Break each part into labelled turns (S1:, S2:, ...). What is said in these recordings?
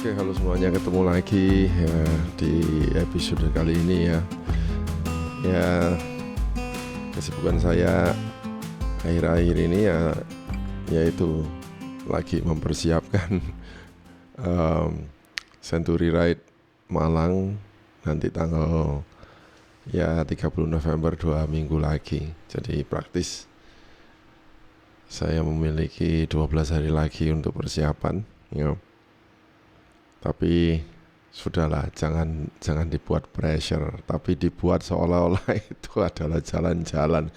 S1: Oke, halo semuanya, ketemu lagi ya di episode kali ini ya. Ya, kesibukan saya akhir-akhir ini yaitu lagi mempersiapkan Century Ride Malang nanti tanggal 30 November, 2 minggu lagi. Jadi praktis saya memiliki 12 hari lagi untuk persiapan ya. Tapi sudahlah, jangan dibuat pressure, tapi dibuat seolah-olah itu adalah jalan-jalan.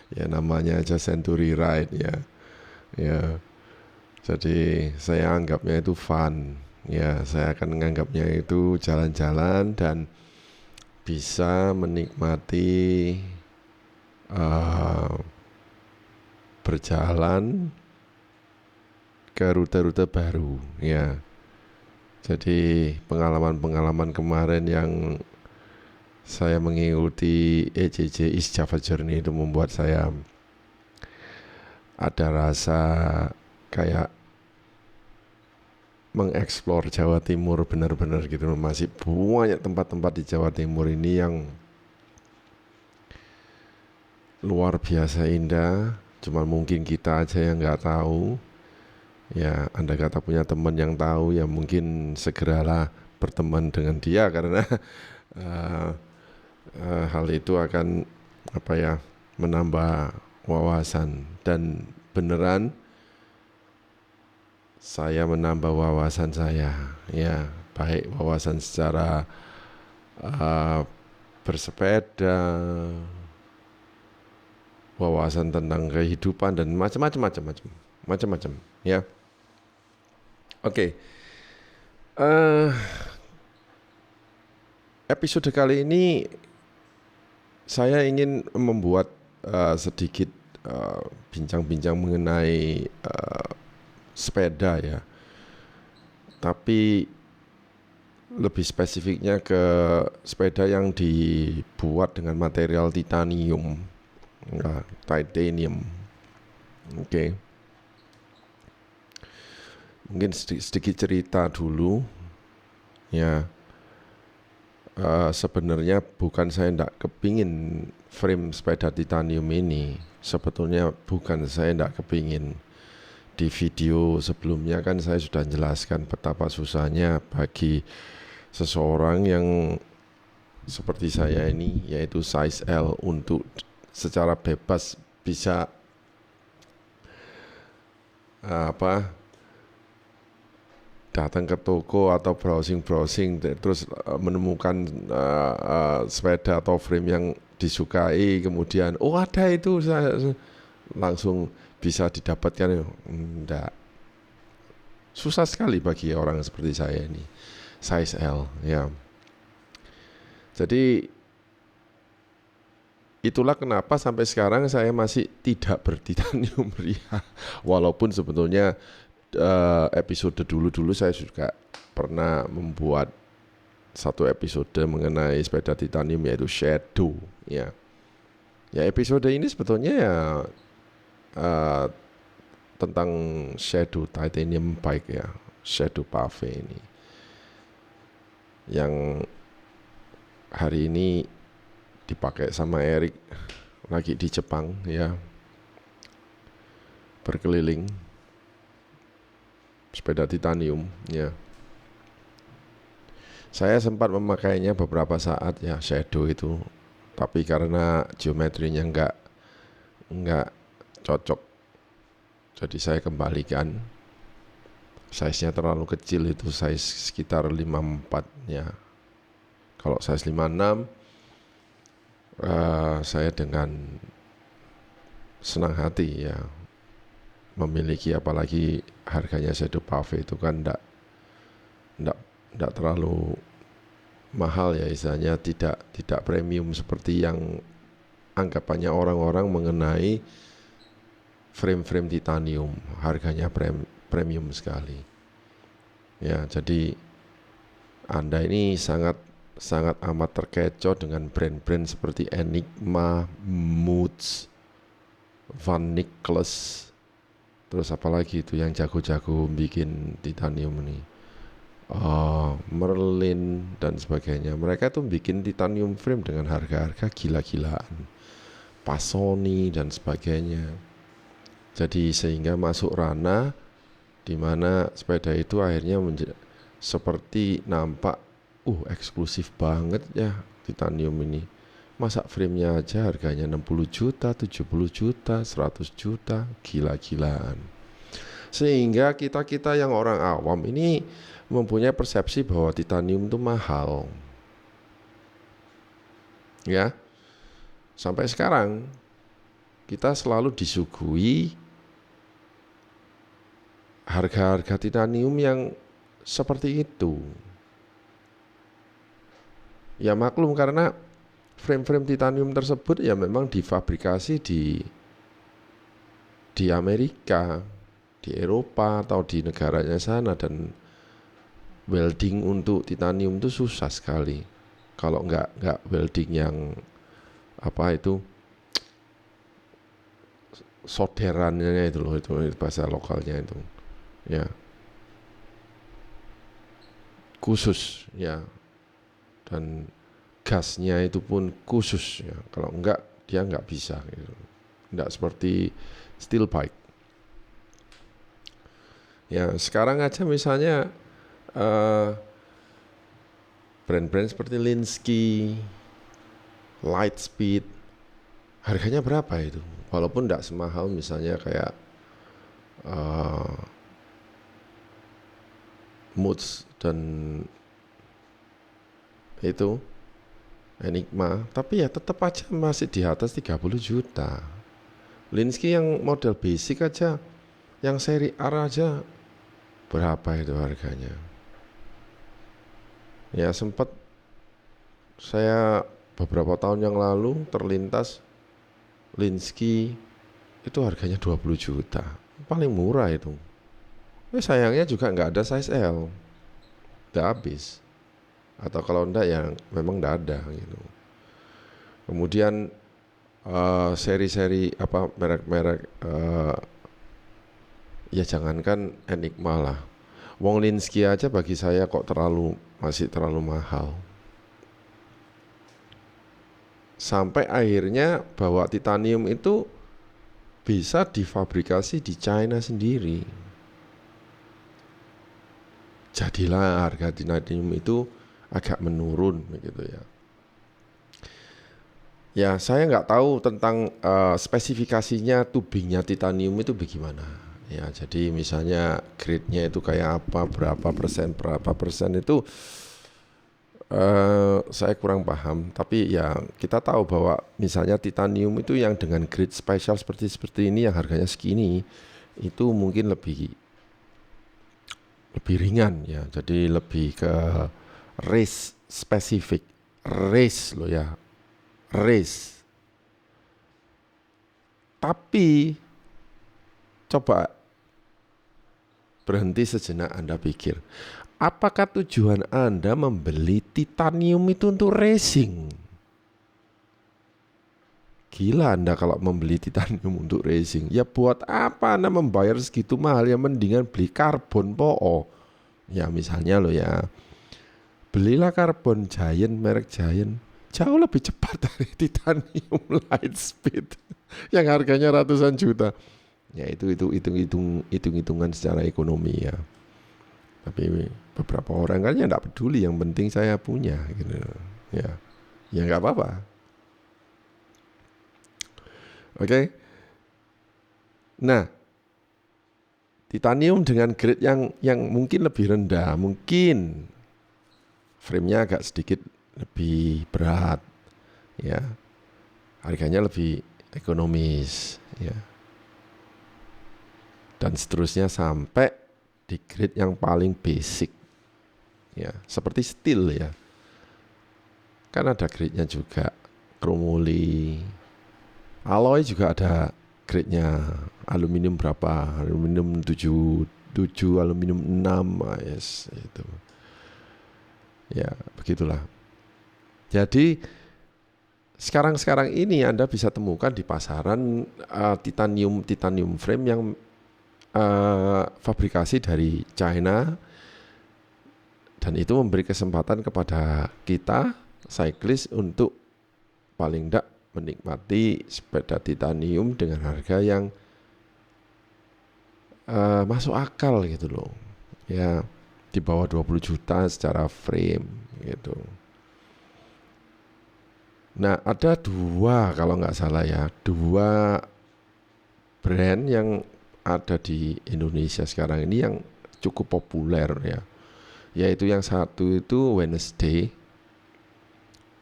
S1: Ya namanya aja Century Ride ya. Ya. Jadi saya anggapnya itu fun. Ya, saya akan menganggapnya itu jalan-jalan dan bisa menikmati berjalan ke rute-rute baru ya. Jadi pengalaman-pengalaman kemarin yang saya mengikuti EJJ East Java Journey itu membuat saya ada rasa kayak mengeksplor Jawa Timur benar-benar gitu. Masih banyak tempat-tempat di Jawa Timur ini yang luar biasa indah, cuma mungkin kita aja yang nggak tahu. Ya, Anda kata punya teman yang tahu, ya mungkin segeralah berteman dengan dia karena hal itu akan menambah wawasan. Dan beneran saya menambah wawasan saya, ya baik wawasan secara bersepeda, wawasan tentang kehidupan dan macam-macam ya. Oke. Episode kali ini saya ingin membuat sedikit bincang-bincang mengenai sepeda ya. Tapi lebih spesifiknya ke sepeda yang dibuat dengan material titanium. Titanium. Oke. Mungkin sedikit cerita dulu ya. Sebenarnya bukan saya tidak kepingin frame sepeda titanium ini. Sebetulnya bukan saya tidak kepingin. Di video sebelumnya kan saya sudah jelaskan betapa susahnya bagi seseorang yang seperti saya ini, yaitu size L, untuk secara bebas bisa datang ke toko atau browsing terus menemukan sepeda atau frame yang disukai, kemudian ada itu, saya langsung bisa didapatkan. Enggak, susah sekali bagi orang seperti saya ini, size L ya. Jadi itulah kenapa sampai sekarang saya masih tidak bertitanium ria. Walaupun sebetulnya episode dulu saya juga pernah membuat satu episode mengenai sepeda titanium, yaitu Shadow ya. Ya, episode ini sebetulnya ya tentang Shadow Titanium Bike ya, Shadow Pave ini, yang hari ini dipakai sama Eric lagi di Jepang ya, berkeliling sepeda titanium ya. Saya sempat memakainya beberapa saat ya, Shadow itu, tapi karena geometrinya enggak cocok, jadi saya kembalikan. Size-nya terlalu kecil, itu size sekitar 54 ya. Kalau size 56 saya dengan senang hati ya memiliki, apalagi harganya Shadow Pave itu kan enggak terlalu mahal ya, istilahnya tidak premium seperti yang anggapannya orang-orang mengenai frame-frame titanium. Harganya premium sekali ya. Jadi Anda ini sangat amat terkecoh dengan brand-brand seperti Enigma, Moods, Van Nicholas, terus apalagi itu yang jago-jago bikin titanium ini, Merlin dan sebagainya. Mereka tuh bikin titanium frame dengan harga-harga gila-gilaan, Pasoni dan sebagainya. Jadi sehingga masuk ranah di mana sepeda itu akhirnya seperti nampak eksklusif banget ya titanium ini. Masa framenya aja harganya 60 juta, 70 juta, 100 juta, gila-gilaan. Sehingga kita yang orang awam ini mempunyai persepsi bahwa titanium itu mahal. Ya. Sampai sekarang kita selalu disuguhi harga-harga titanium yang seperti itu. Ya maklum karena frame-frame titanium tersebut ya memang difabrikasi di Amerika, di Eropa atau di negaranya sana, dan welding untuk titanium itu susah sekali. Kalau nggak welding yang solderannya itu loh, itu bahasa lokalnya itu ya, khusus ya, dan gasnya itu pun khusus ya, kalau enggak dia nggak bisa gitu. Nggak seperti steel pipe ya. Sekarang aja misalnya brand-brand seperti Linsky, Lightspeed, harganya berapa itu? Walaupun tidak semahal misalnya kayak Moods dan itu Enigma, tapi ya tetap aja masih di atas 30 juta. Linsky yang model basic aja, yang seri R aja berapa itu harganya? Ya sempat saya beberapa tahun yang lalu terlintas Linsky itu harganya 20 juta, paling murah itu. Sayangnya juga nggak ada size L, udah habis. Atau kalau enggak ya memang enggak ada gitu. Kemudian seri-seri merek-merek ya jangankan Enigma lah, Wong Linsky aja bagi saya kok masih terlalu mahal. Sampai akhirnya bahwa titanium itu bisa difabrikasi di China sendiri. Jadilah harga titanium itu agak menurun begitu ya. Ya saya nggak tahu tentang spesifikasinya tubingnya titanium itu bagaimana. Ya jadi misalnya grade-nya itu kayak apa, berapa persen itu saya kurang paham. Tapi ya kita tahu bahwa misalnya titanium itu yang dengan grade spesial seperti ini yang harganya segini itu mungkin lebih ringan ya. Jadi lebih ke race spesifik, race loh ya, race. Tapi coba berhenti sejenak, Anda pikir, apakah tujuan Anda membeli titanium itu untuk racing? Gila Anda kalau membeli titanium untuk racing. Ya buat apa Anda membayar segitu mahal? Ya mendingan beli karbon ya misalnya loh ya, belilah karbon Giant, merek Giant, jauh lebih cepat dari titanium Lightspeed yang harganya ratusan juta. Ya itu hitung-hitungan secara ekonomi ya. Tapi beberapa orang kan ya enggak peduli, yang penting saya punya gitu. Ya enggak apa-apa. Oke. Nah, titanium dengan grade yang mungkin lebih rendah, mungkin frame-nya agak sedikit lebih berat, ya, harganya lebih ekonomis, ya, dan seterusnya sampai di grade yang paling basic, ya, seperti steel ya, kan ada grade-nya juga, kromoli, alloy juga ada grade-nya, aluminium berapa, aluminium 7, aluminium 6, yes, itu. Ya, begitulah. Jadi sekarang ini Anda bisa temukan di pasaran titanium frame yang fabrikasi dari China Dan itu memberi kesempatan kepada kita cyclist untuk paling tidak menikmati sepeda titanium dengan harga yang masuk akal gitu loh. Ya, di bawah 20 juta secara frame gitu. Nah, ada dua kalau nggak salah ya, dua brand yang ada di Indonesia sekarang ini yang cukup populer ya. Yaitu yang satu itu Wednesday,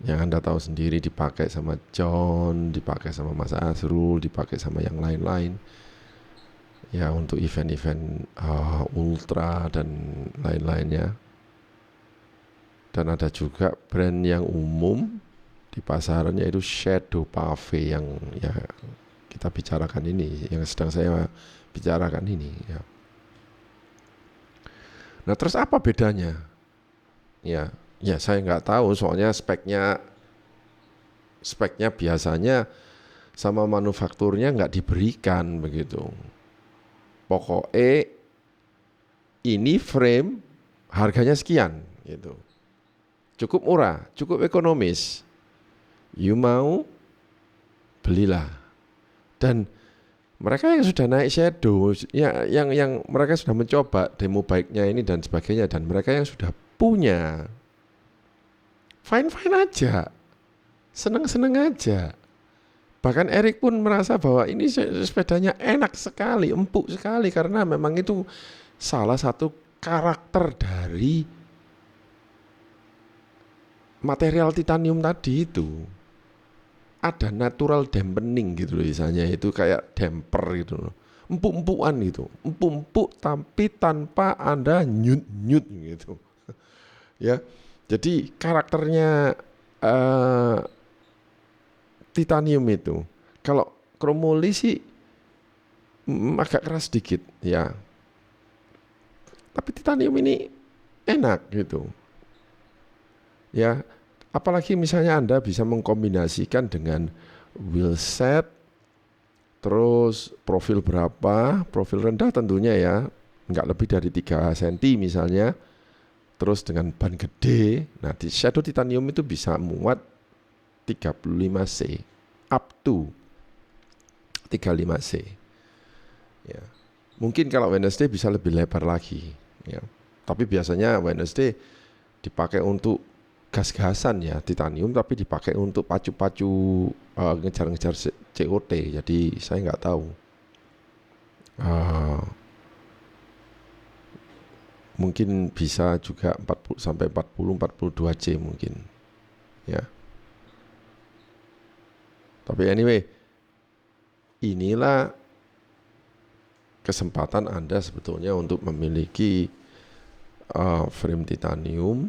S1: yang Anda tahu sendiri dipakai sama John, dipakai sama Mas Azrul, dipakai sama yang lain-lain. Ya, untuk event-event ultra dan lain-lainnya. Dan ada juga brand yang umum di pasaran, yaitu Shadow Pave yang ya kita bicarakan ini, yang sedang saya bicarakan ini ya. Nah, terus apa bedanya? Ya saya nggak tahu, soalnya speknya biasanya sama manufakturnya nggak diberikan begitu. Pokoknya ini frame harganya sekian gitu. Cukup murah, cukup ekonomis. You mau, belilah. Dan mereka yang sudah naik Shadow, ya, yang mereka sudah mencoba demo bike-nya ini dan sebagainya, dan mereka yang sudah punya, fine-fine aja, seneng-seneng aja. Bahkan Erik pun merasa bahwa ini sepedanya enak sekali, empuk sekali, karena memang itu salah satu karakter dari material titanium tadi itu. Ada natural dampening gitu loh, misalnya itu kayak damper gitu loh, empuk-empukan gitu, empuk-empuk tapi tanpa ada nyut-nyut gitu. Ya, jadi karakternya titanium itu, kalau kromoli sih agak keras sedikit ya, tapi titanium ini enak gitu. Ya, apalagi misalnya Anda bisa mengkombinasikan dengan wheel set, terus profil berapa, profil rendah tentunya ya, nggak lebih dari 3 cm misalnya, terus dengan ban gede. Nah, di Shadow Titanium itu bisa muat 35C, up to 35C. Ya. Mungkin kalau Wednesday bisa lebih lebar lagi. Ya. Tapi biasanya Wednesday dipakai untuk gas-gasan ya, titanium, tapi dipakai untuk pacu-pacu ngejar-ngejar COT. Jadi saya nggak tahu. Mungkin bisa juga 40 sampai 42C mungkin. Ya. Tapi anyway, inilah kesempatan Anda sebetulnya untuk memiliki frame titanium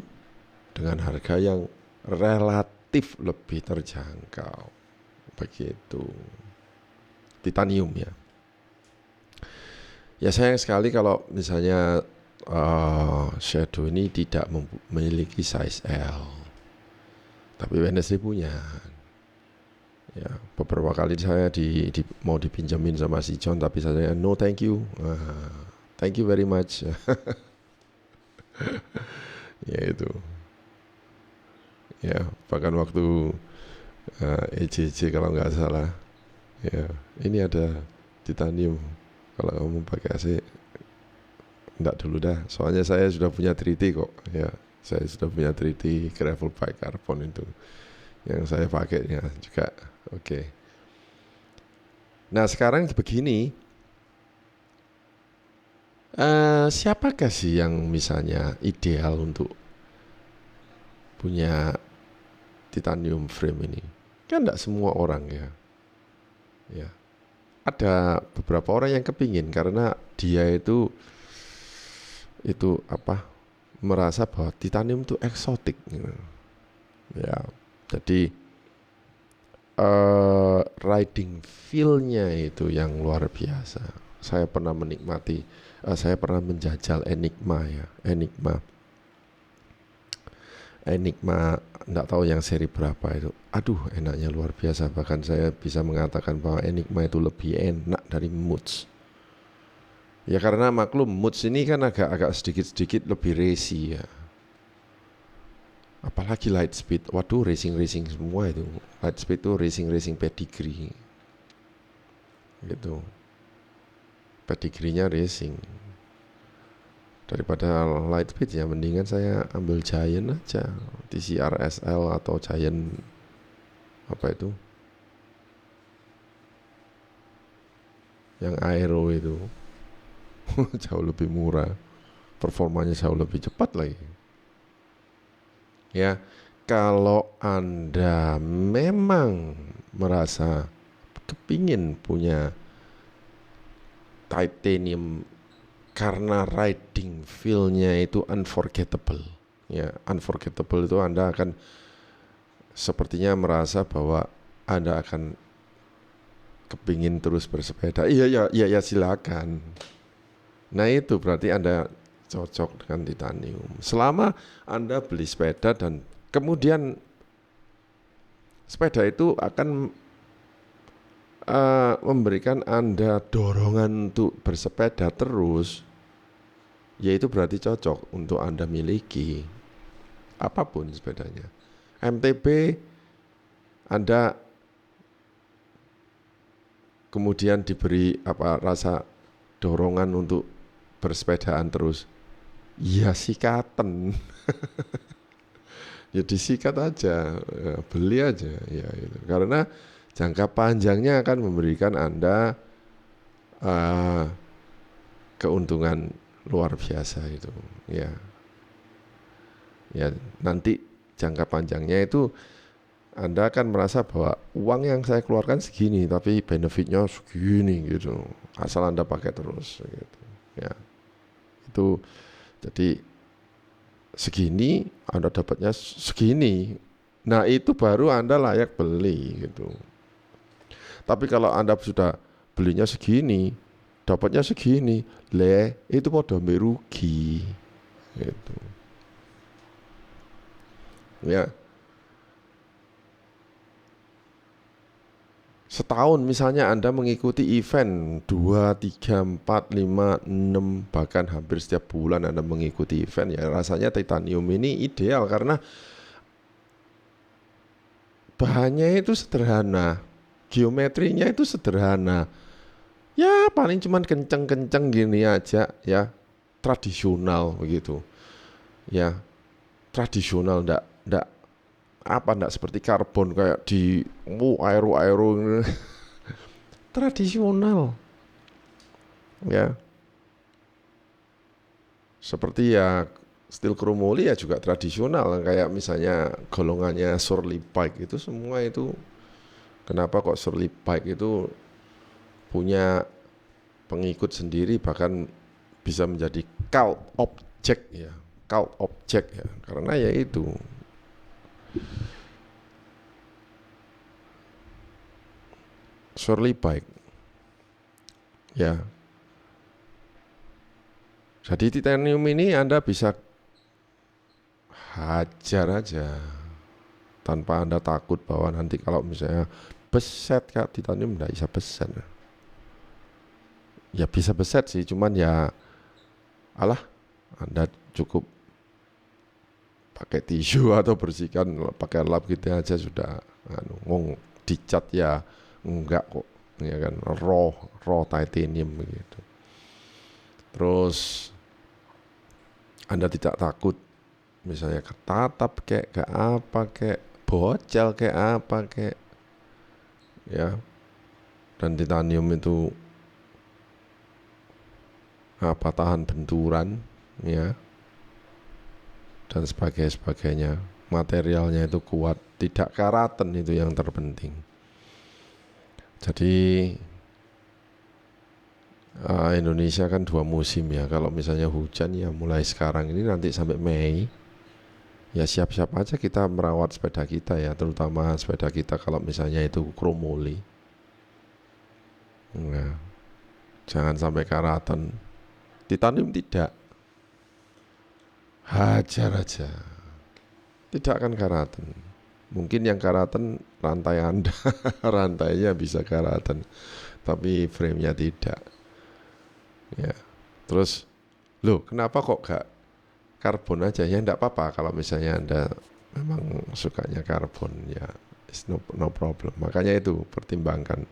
S1: dengan harga yang relatif lebih terjangkau. Begitu. Titanium ya. Ya sayang sekali kalau misalnya Shadow ini tidak memiliki size L. Tapi Wednesday punya. Ya, beberapa kali saya mau dipinjemin sama si John, tapi saya no thank you. Thank you very much. Ya itu. Ya, bahkan waktu EJJ kalau nggak salah, ya ini ada titanium, kalau kamu pakai AC enggak dulu dah, soalnya saya sudah punya 3T kok. Ya, saya sudah punya 3T gravel bike carbon itu yang saya pakai ya juga. Oke. Nah sekarang begini, siapakah sih yang misalnya ideal untuk punya titanium frame ini? Kan enggak semua orang ya. Ya. Ada beberapa orang yang kepingin karena dia itu merasa bahwa titanium itu eksotik gitu. Ya. Jadi riding feel-nya itu yang luar biasa. Saya pernah menikmati, saya pernah menjajal Enigma ya, Enigma, enggak tahu yang seri berapa itu. Aduh, enaknya luar biasa. Bahkan saya bisa mengatakan bahwa Enigma itu lebih enak dari Moods. Ya karena maklum Moods ini kan agak sedikit-sedikit lebih racy ya. Apalagi light speed, waduh racing semua itu. Light speed itu racing pedigree gitu. Pedigreenya racing. Daripada light speed ya mendingan saya ambil Giant aja, TCR SL atau Giant apa itu yang aero itu. Jauh lebih murah, performanya jauh lebih cepat lagi. Ya, kalau Anda memang merasa kepingin punya titanium karena riding feel-nya itu unforgettable. Ya, unforgettable itu Anda akan sepertinya merasa bahwa Anda akan kepingin terus bersepeda. Iya silakan. Nah itu berarti Anda cocok dengan titanium. Selama Anda beli sepeda dan kemudian sepeda itu akan memberikan Anda dorongan untuk bersepeda terus, yaitu berarti cocok untuk Anda miliki apapun sepedanya. MTB Anda kemudian diberi rasa dorongan untuk bersepedaan terus, ya sikatan. Ya disikat aja, ya, beli aja ya gitu. Karena jangka panjangnya akan memberikan Anda keuntungan luar biasa itu ya. Ya nanti jangka panjangnya itu Anda akan merasa bahwa uang yang saya keluarkan segini tapi benefitnya segini gitu, asal Anda pakai terus gitu ya. Itu jadi segini Anda dapatnya segini, nah itu baru Anda layak beli gitu. Tapi kalau Anda sudah belinya segini dapatnya segini, itu podo merugi gitu ya. Setahun misalnya Anda mengikuti event 2, 3, 4, 5, 6 bahkan hampir setiap bulan Anda mengikuti event, ya rasanya titanium ini ideal karena bahannya itu sederhana, geometrinya itu sederhana. Ya paling cuman kenceng-kenceng gini aja ya, tradisional begitu. Ya, tradisional ndak seperti karbon kayak di aero tradisional ya, seperti ya steel kromoli ya juga tradisional, kayak misalnya golongannya Surly Bike itu semua itu. Kenapa kok Surly Bike itu punya pengikut sendiri, bahkan bisa menjadi cult object ya, cult object ya, karena ya itu Surly Bike ya. Jadi titanium ini Anda bisa hajar aja tanpa Anda takut bahwa nanti kalau misalnya beset Kak, titanium enggak bisa beset. Ya bisa beset sih, cuman ya alah Anda cukup pakai tisu atau bersihkan pakai lap gitu aja sudah ngomong dicat ya enggak kok ya kan, raw titanium begitu. Terus Anda tidak takut misalnya ketatap kayak apa kayak bocel kayak apa kayak ya. Dan titanium itu tahan benturan ya dan sebagainya. Materialnya itu kuat, tidak karatan, itu yang terpenting. Jadi Indonesia kan 2 musim ya. Kalau misalnya hujan ya mulai sekarang ini nanti sampai Mei. Ya siap-siap aja kita merawat sepeda kita ya, terutama sepeda kita kalau misalnya itu kromoli. Nah, jangan sampai karatan. Titanium tidak. Hajar aja. Tidak akan karatan. Mungkin yang karatan rantai Anda, rantainya bisa karatan, tapi frame-nya tidak. Ya. Terus, loh kenapa kok gak karbon aja? Ya enggak apa-apa kalau misalnya Anda memang sukanya karbon ya, it's no problem. Makanya itu pertimbangkan.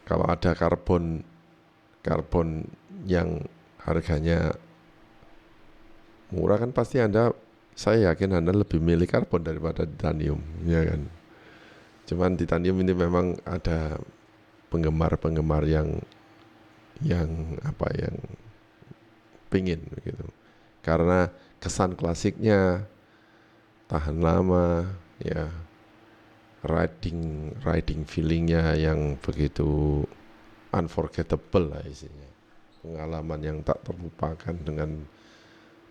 S1: Kalau ada karbon yang harganya murah kan pasti saya yakin Anda lebih milih karbon daripada titanium, ya kan. Cuman titanium ini memang ada penggemar yang pingin gitu. Karena kesan klasiknya, tahan lama, ya, riding feelingnya yang begitu unforgettable lah isinya. Pengalaman yang tak terlupakan dengan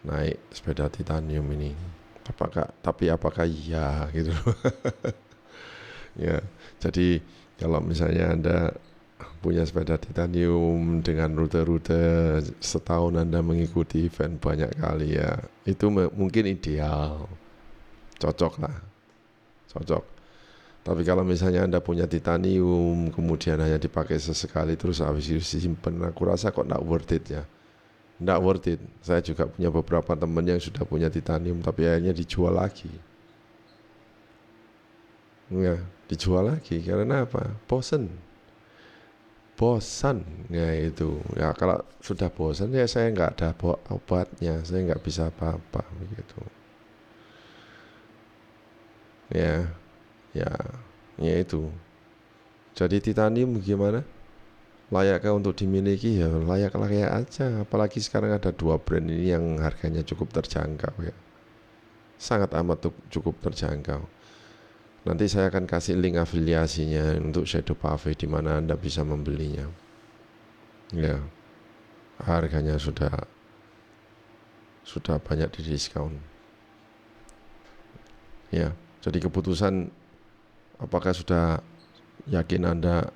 S1: naik sepeda titanium ini. Apakah iya gitu. Ya, jadi kalau misalnya Anda punya sepeda titanium dengan rute-rute setahun Anda mengikuti event banyak kali ya, itu mungkin ideal, cocok. Tapi kalau misalnya Anda punya titanium kemudian hanya dipakai sesekali terus habis itu disimpan, aku rasa kok nggak worth it ya. Nggak worth it. Saya juga punya beberapa teman yang sudah punya titanium tapi akhirnya dijual lagi. Ya, dijual lagi karena apa? Bosan ya itu ya. Kalau sudah bosan ya saya nggak ada obatnya, saya nggak bisa apa-apa begitu ya itu. Jadi titanium gimana, layakkah untuk dimiliki? Ya layak aja, apalagi sekarang ada 2 brand ini yang harganya cukup terjangkau ya, sangat amat cukup terjangkau. Nanti saya akan kasih link afiliasinya untuk Shadow Pave di mana Anda bisa membelinya. Ya, harganya sudah banyak di diskon. Ya, jadi keputusan apakah sudah yakin Anda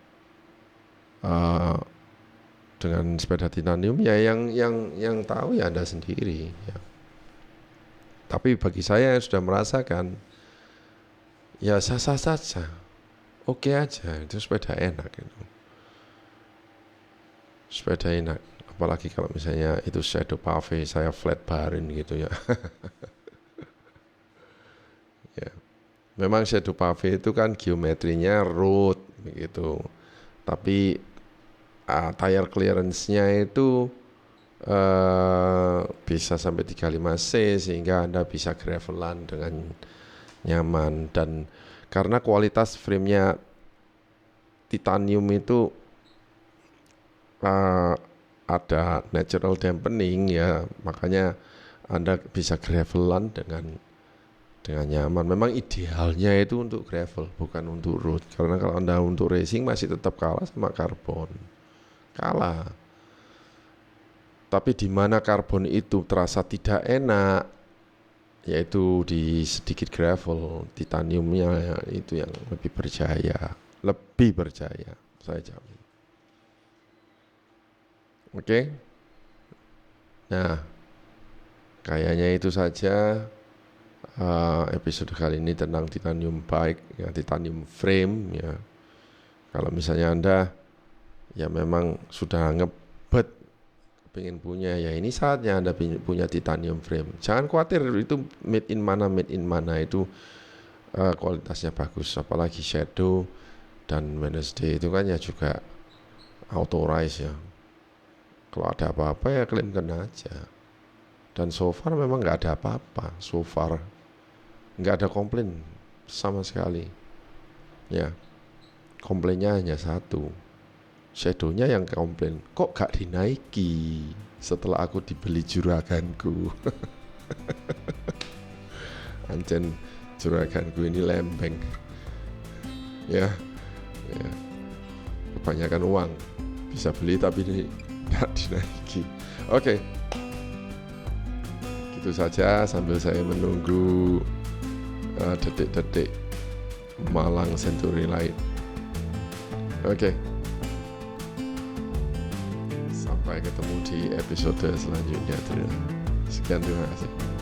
S1: dengan sepeda titanium ya, yang tahu ya Anda sendiri ya. Tapi bagi saya yang sudah merasakan, ya sah-sah saja, oke aja, itu sepeda enak gitu. Sepeda enak, apalagi kalau misalnya itu Shadow Pave, saya flat barin gitu ya. Ya, memang Shadow Pave itu kan geometrinya road begitu, tapi tire clearance-nya itu bisa sampai 35C sehingga Anda bisa gravelan dengan nyaman. Dan karena kualitas frame-nya titanium itu ada natural dampening ya, makanya Anda bisa gravelan dengan nyaman. Memang idealnya itu untuk gravel, bukan untuk road. Karena kalau Anda untuk racing masih tetap kalah sama karbon. Kalah. Tapi di mana karbon itu terasa tidak enak, yaitu di sedikit gravel. Titaniumnya itu yang lebih berjaya, saya jamin. Oke. Nah, kayaknya itu saja episode kali ini tentang titanium bike ya, titanium frame ya. Kalau misalnya Anda ya memang sudah ngebet pengen punya, ya ini saatnya Anda punya titanium frame. Jangan khawatir itu made in mana itu kualitasnya bagus. Apalagi Shadow dan Wednesday itu kan ya juga authorized ya. Kalau ada apa-apa ya klaimkan aja. Dan so far memang nggak ada apa-apa. So far nggak ada komplain sama sekali. Ya, komplainnya hanya satu. Shadow-nya yang komplain, kok gak dinaiki setelah aku dibeli juraganku. Ancen juraganku ini lembeng ya, kebanyakan uang, bisa beli tapi ini gak dinaiki. Oke. Gitu saja sambil saya menunggu detik-detik Malang Century Light. Oke. Sampai ketemu di episode selanjutnya. Sekian, terima kasih.